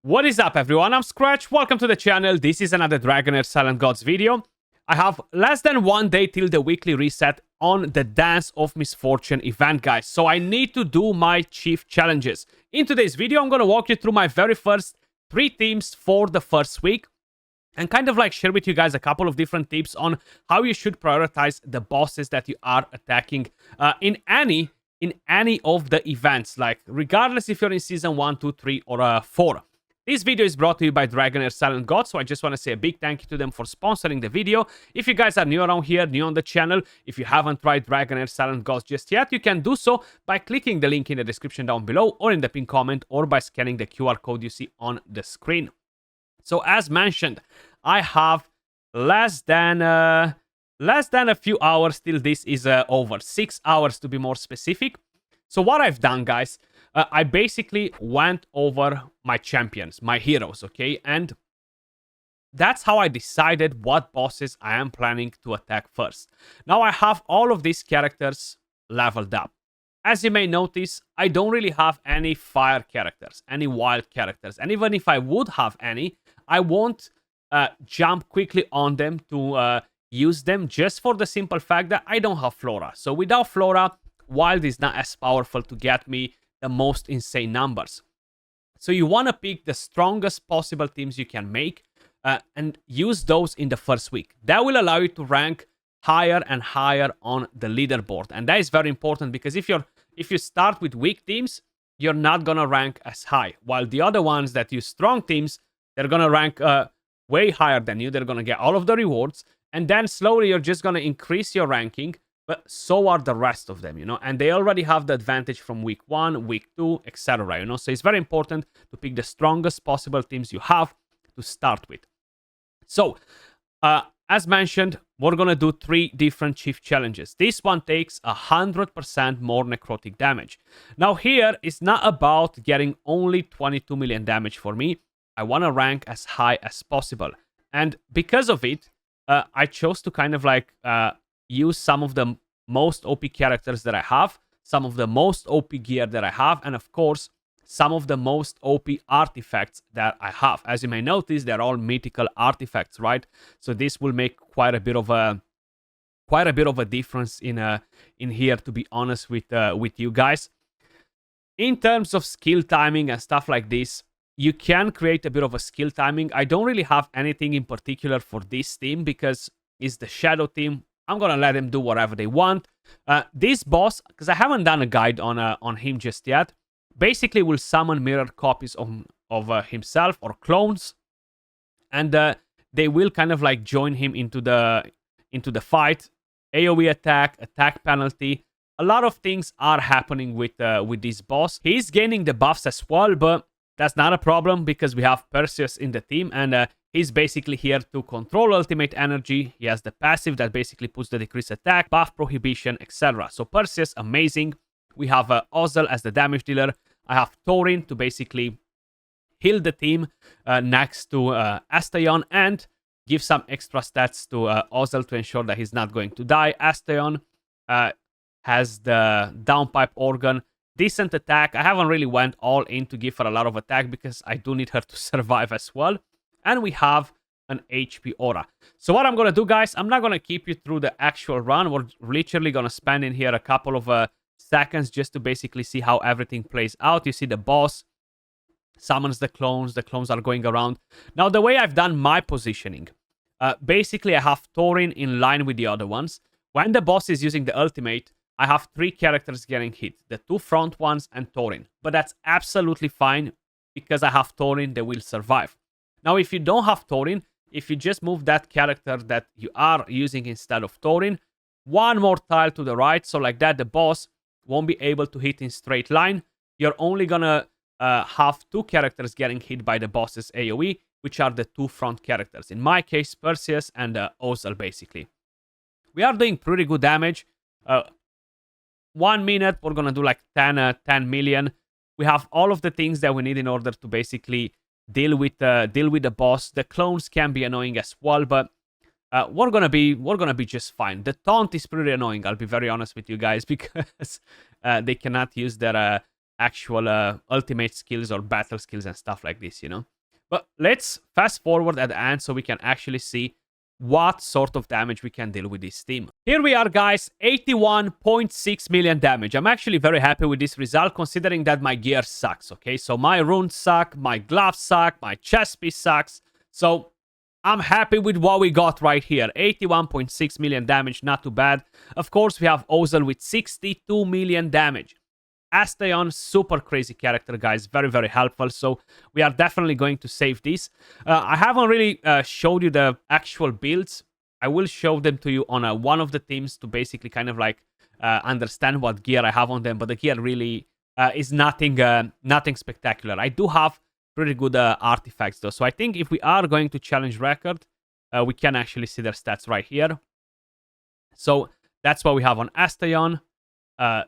What is up, everyone? I'm Skratch. Welcome to the channel. This is another Dragonheir Silent Gods video. I have less than 1 day till the weekly reset on the Dance of Misfortune event, guys. So I need to do my chief challenges. In today's video, I'm going to walk you through my very first 3 teams for the first week and kind of like share with you guys a couple of different tips on how you should prioritize the bosses that you are attacking in any of the events, like regardless if you're in season 1, 2, 3 or 4. This video is brought to you by Dragonheir Silent God, so I just want to say a big thank you to them for sponsoring the video. If you guys are new around here, new on the channel, if you haven't tried Dragonheir Silent Gods just yet, you can do so by clicking the link in the description down below or in the pinned comment or by scanning the QR code you see on the screen. So as mentioned, I have less than a few hours till this is over. 6 hours to be more specific. So what I've done, guys, I basically went over my champions, my heroes, okay? And that's how I decided what bosses I am planning to attack first. Now I have all of these characters leveled up. As you may notice, I don't really have any fire characters, any wild characters. And even if I would have any, I won't jump quickly on them to use them, just for the simple fact that I don't have Flora. So without Flora, wild is not as powerful to get me the most insane numbers. So you want to pick the strongest possible teams you can make and use those in the first week. That will allow you to rank higher and higher on the leaderboard. And that is very important, because if you start with weak teams, you're not going to rank as high. While the other ones that use strong teams, they're going to rank way higher than you. They're going to get all of the rewards. And then slowly you're just going to increase your ranking. But so are the rest of them, and they already have the advantage from week 1, week 2, etc., So it's very important to pick the strongest possible teams you have to start with. So, as mentioned, we're going to do 3 different chief challenges. This one takes 100% more necrotic damage. Now here, it's not about getting only 22 million damage for me. I want to rank as high as possible. And because of it, I chose to kind of like use some of the most OP characters that I have, some of the most OP gear that I have, and of course, some of the most OP artifacts that I have. As you may notice, they're all mythical artifacts, right? So this will make quite a bit of a difference in here, to be honest with you guys. In terms of skill timing and stuff like this, you can create a bit of a skill timing. I don't really have anything in particular for this team because it's the Shadow team. I'm gonna let them do whatever they want. This boss, because I haven't done a guide on him just yet, basically will summon mirror copies of himself or clones, and they will kind of like join him into the fight. AOE attack penalty. A lot of things are happening with this boss. He's gaining the buffs as well, but that's not a problem because we have Perseus in the team, and he's basically here to control ultimate energy. He has the passive that basically puts the decreased attack, buff prohibition, etc. So Perseus, amazing. We have Ozzel as the damage dealer. I have Thorin to basically heal the team next to Asteon and give some extra stats to Ozzel to ensure that he's not going to die. Asteon has the downpipe organ. Decent attack. I haven't really went all in to give her a lot of attack because I do need her to survive as well. And we have an HP aura. So what I'm going to do, guys, I'm not going to keep you through the actual run. We're literally going to spend in here a couple of seconds just to basically see how everything plays out. You see the boss summons the clones. The clones are going around. Now, the way I've done my positioning, basically I have Thorin in line with the other ones. When the boss is using the ultimate, I have 3 characters getting hit. The 2 front ones and Thorin. But that's absolutely fine because I have Thorin, they will survive. Now, if you don't have Thorin, if you just move that character that you are using instead of Thorin, 1 more tile to the right, so like that the boss won't be able to hit in straight line. You're only gonna have 2 characters getting hit by the boss's AoE, which are the 2 front characters. In my case, Perseus and Ozzel, basically. We are doing pretty good damage. 1 minute, we're gonna do like 10 million. We have all of the things that we need in order to basically deal with the boss. The clones can be annoying as well, but we're gonna be just fine. The taunt is pretty annoying. I'll be very honest with you guys because they cannot use their actual ultimate skills or battle skills and stuff like this, you know. But let's fast forward at the end so we can actually see what sort of damage we can deal with this team. Here we are, guys, 81.6 million damage. I'm actually very happy with this result, considering that my gear sucks, okay? So my runes suck, my gloves suck, my chest piece sucks. So I'm happy with what we got right here. 81.6 million damage, not too bad. Of course, we have Ozil with 62 million damage. Asteon, super crazy character, guys. Very, very helpful. So we are definitely going to save this. I haven't really showed you the actual builds. I will show them to you on one of the teams to basically kind of like understand what gear I have on them. But the gear really is nothing spectacular. I do have pretty good artifacts though. So I think if we are going to challenge record, we can actually see their stats right here. So that's what we have on Asteon.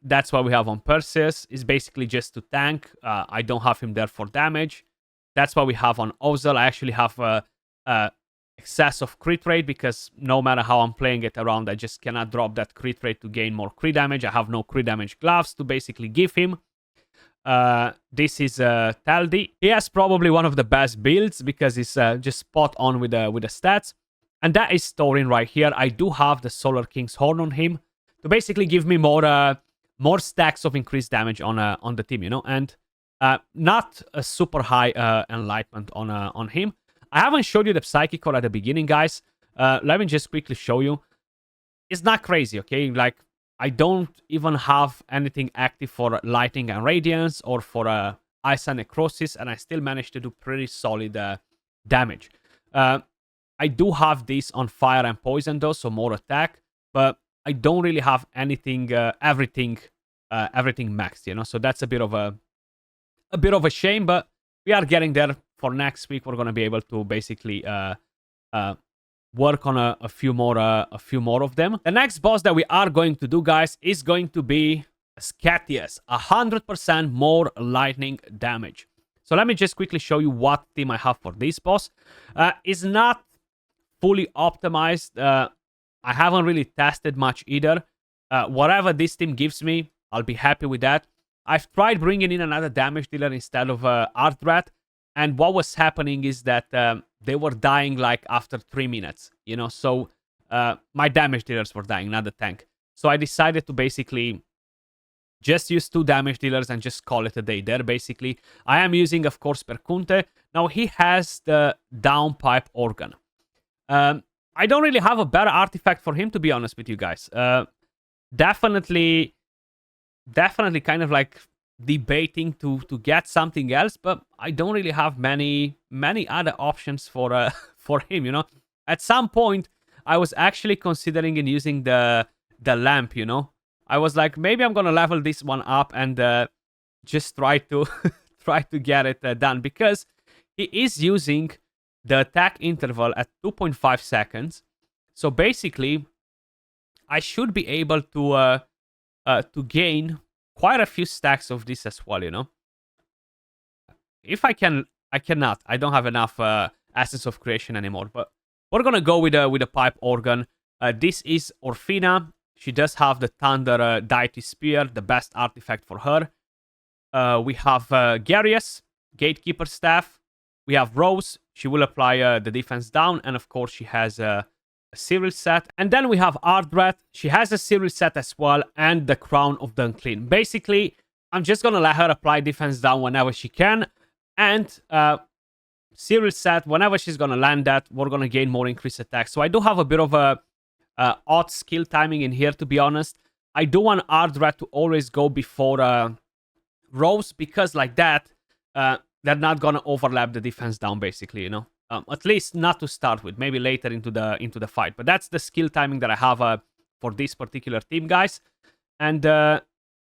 That's what we have on Perseus. Is basically just to tank. I don't have him there for damage. That's what we have on Ozil. I actually have excess of crit rate because no matter how I'm playing it around, I just cannot drop that crit rate to gain more crit damage. I have no crit damage gloves to basically give him. This is Taldi. He has probably one of the best builds because he's just spot on with the stats. And that is Thorin right here. I do have the Solar King's Horn on him to basically give me more stacks of increased damage on the team, you know, and not a super high enlightenment on him. I haven't showed you the Psychic Core at the beginning, guys. Let me just quickly show you. It's not crazy, okay? Like, I don't even have anything active for Lightning and Radiance or for Ice and Necrosis, and I still managed to do pretty solid damage. I do have this on Fire and Poison, though, so more attack, but I don't really have anything, everything maxed, you know. So that's a bit of a shame, but we are getting there. For next week, we're gonna be able to basically work on a few more of them. The next boss that we are going to do, guys, is going to be Scatius. 100% more lightning damage. So let me just quickly show you what team I have for this boss. It's not fully optimized. I haven't really tested much either. Whatever this team gives me, I'll be happy with that. I've tried bringing in another damage dealer instead of Artrat, and what was happening is that they were dying like after 3 minutes, you know, so my damage dealers were dying, not the tank. So I decided to basically just use 2 damage dealers and just call it a day there, basically. I am using, of course, Perkunte. Now, he has the Downpipe Organ. I don't really have a better artifact for him, to be honest with you guys. Definitely kind of like debating to get something else, but I don't really have many other options for for him, you know. At some point, I was actually considering in using the lamp, you know. I was like, maybe I'm gonna level this one up and just try to get it done, because he is using the attack interval at 2.5 seconds. So basically, I should be able to gain quite a few stacks of this as well, you know. If I can, I cannot. I don't have enough Essence of Creation anymore. But we're gonna go with a pipe organ. This is Orfina. She does have the Thunder Deity Spear, the best artifact for her. We have Garius, Gatekeeper Staff. We have Rose. She will apply the defense down, and of course she has a Cyril set. And then we have Ardrat. She has a Cyril set as well, and the Crown of the Unclean. Basically, I'm just gonna let her apply defense down whenever she can, and Cyril set, whenever she's gonna land that, we're gonna gain more increased attack. So I do have a bit of a odd skill timing in here, to be honest. I do want Ardrat to always go before Rose, because like that, they're not gonna overlap the defense down, basically, you know. At least not to start with, maybe later into the fight. But that's the skill timing that I have for this particular team, guys. And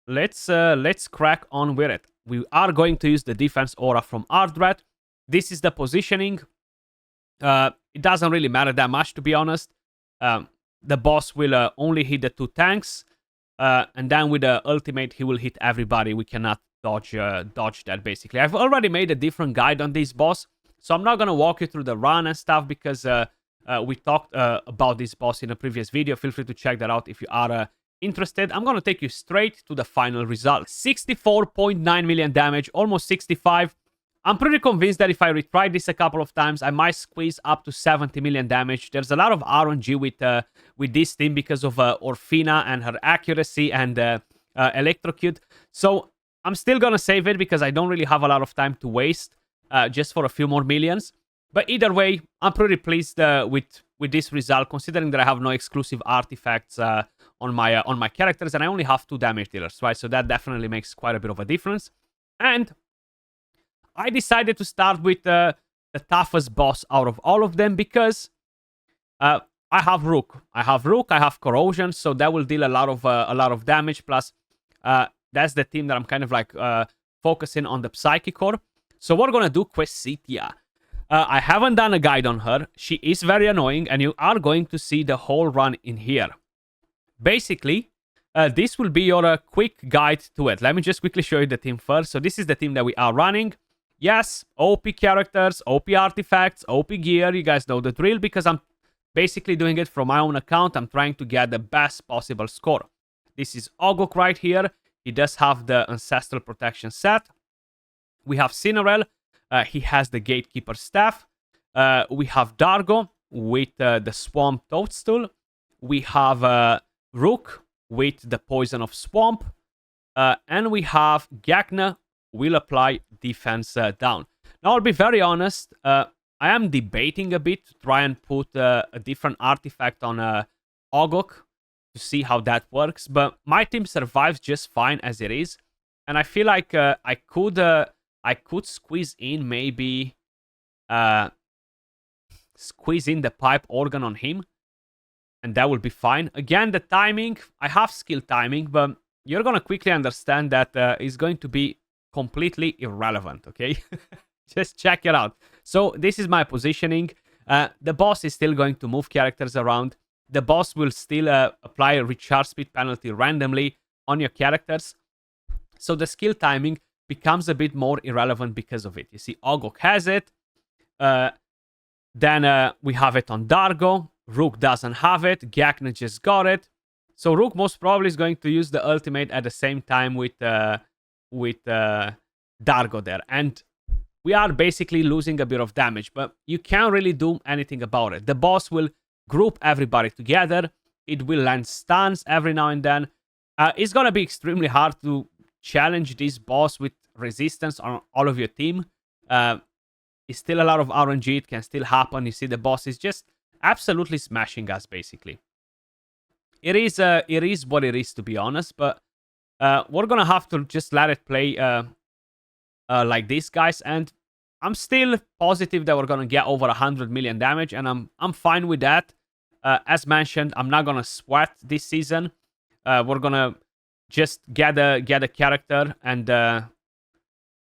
let's crack on with it. We are going to use the defense aura from Ardrat. This is the positioning. It doesn't really matter that much, to be honest. The boss will only hit the 2 tanks, and then with the ultimate, he will hit everybody. We cannot dodge that, basically. I've already made a different guide on this boss, so I'm not going to walk you through the run and stuff, because we talked about this boss in a previous video. Feel free to check that out if you are interested, I'm gonna take you straight to the final result. 64.9 million damage, almost 65. I'm pretty convinced that if I retry this a couple of times, I might squeeze up to 70 million damage. There's a lot of RNG with this team because of Orfina and her accuracy and Electrocute. So I'm still gonna save it because I don't really have a lot of time to waste just for a few more millions. But either way, I'm pretty pleased with this result, considering that I have no exclusive artifacts on my characters, and I only have 2 damage dealers, right? So that definitely makes quite a bit of a difference. And I decided to start with the toughest boss out of all of them because I have Rook. I have Corrosion, so that will deal a lot of damage. Plus, that's the team that I'm kind of like focusing on the Psychic Core. So we're gonna do Quesitia. I haven't done a guide on her. She is very annoying, and you are going to see the whole run in here. Basically, this will be your quick guide to it. Let me just quickly show you the team first. So this is the team that we are running. Yes, OP characters, OP artifacts, OP gear. You guys know the drill because I'm basically doing it from my own account. I'm trying to get the best possible score. This is Ogok right here. He does have the Ancestral Protection set. We have Cinerel. He has the Gatekeeper Staff. We have Dargo with the Swamp Toadstool. We have Rook with the Poison of Swamp. And we have Gagna will apply defense down. Now, I'll be very honest. I am debating a bit to try and put a different artifact on Ogok to see how that works. But my team survives just fine as it is. And I feel like I could squeeze in maybe squeeze in the pipe organ on him, and that will be fine. Again, the timing, I have skill timing, but you're gonna quickly understand that it's going to be completely irrelevant, okay? Just check it out. So this is my positioning. The boss is still going to move characters around. The boss will still apply a recharge speed penalty randomly on your characters. So the skill timing becomes a bit more irrelevant because of it. You see, Ogok has it. Then we have it on Dargo. Rook doesn't have it. Gagna just got it. So Rook most probably is going to use the ultimate at the same time with Dargo there. And we are basically losing a bit of damage, but you can't really do anything about it. The boss will group everybody together. It will land stuns every now and then. It's going to be extremely hard to challenge this boss with resistance on all of your team. It's still a lot of RNG. It can still happen. You see, the boss is just absolutely smashing us, basically. It is what it is, to be honest, but we're gonna have to just let it play like this, guys. And I'm still positive that we're gonna get over 100 million damage, and I'm fine with that. As mentioned, I'm not gonna sweat this season. We're gonna just get a character and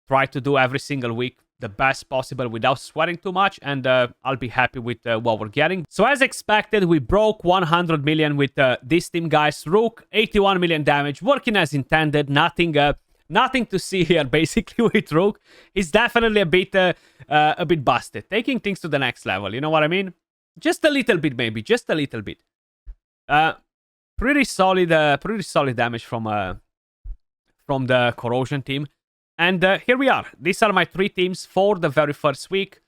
try to do every single week the best possible without sweating too much, and I'll be happy with what we're getting. So as expected, we broke 100 million with this team, guys. Rook, 81 million damage, working as intended. Nothing to see here, basically, with Rook. He's definitely a bit busted, taking things to the next level. You know what I mean? Just a little bit, maybe, just a little bit. Pretty solid damage from the Corrosion team. And here we are. These are my 3 teams for the very first week.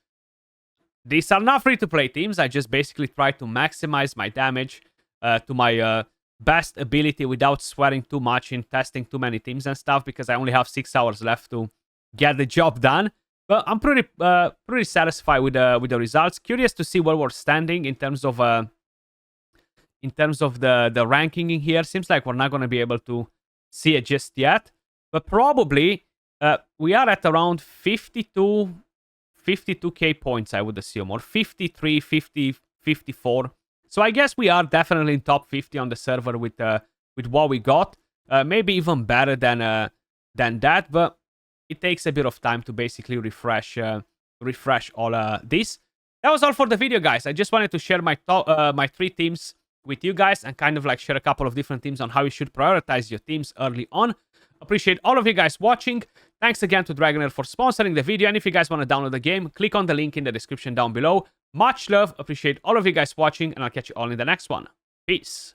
These are not free-to-play teams. I just basically try to maximize my damage to my best ability without sweating too much in testing too many teams and stuff, because I only have 6 hours left to get the job done. But I'm pretty satisfied with the results. Curious to see where we're standing in terms of the ranking in here. Seems like we're not going to be able to see it just yet, but probably we are at around 52k points, I would assume, or 53, 50, 54. So I guess we are definitely in top 50 on the server with what we got. Maybe even better than that, but it takes a bit of time to basically refresh all this. That was all for the video, guys. I just wanted to share my 3 teams with you guys and kind of like share a couple of different teams on how you should prioritize your teams early on. Appreciate all of you guys watching. Thanks again to Dragonheir for sponsoring the video. And if you guys want to download the game, click on the link in the description down below. Much love. Appreciate all of you guys watching, and I'll catch you all in the next one. Peace.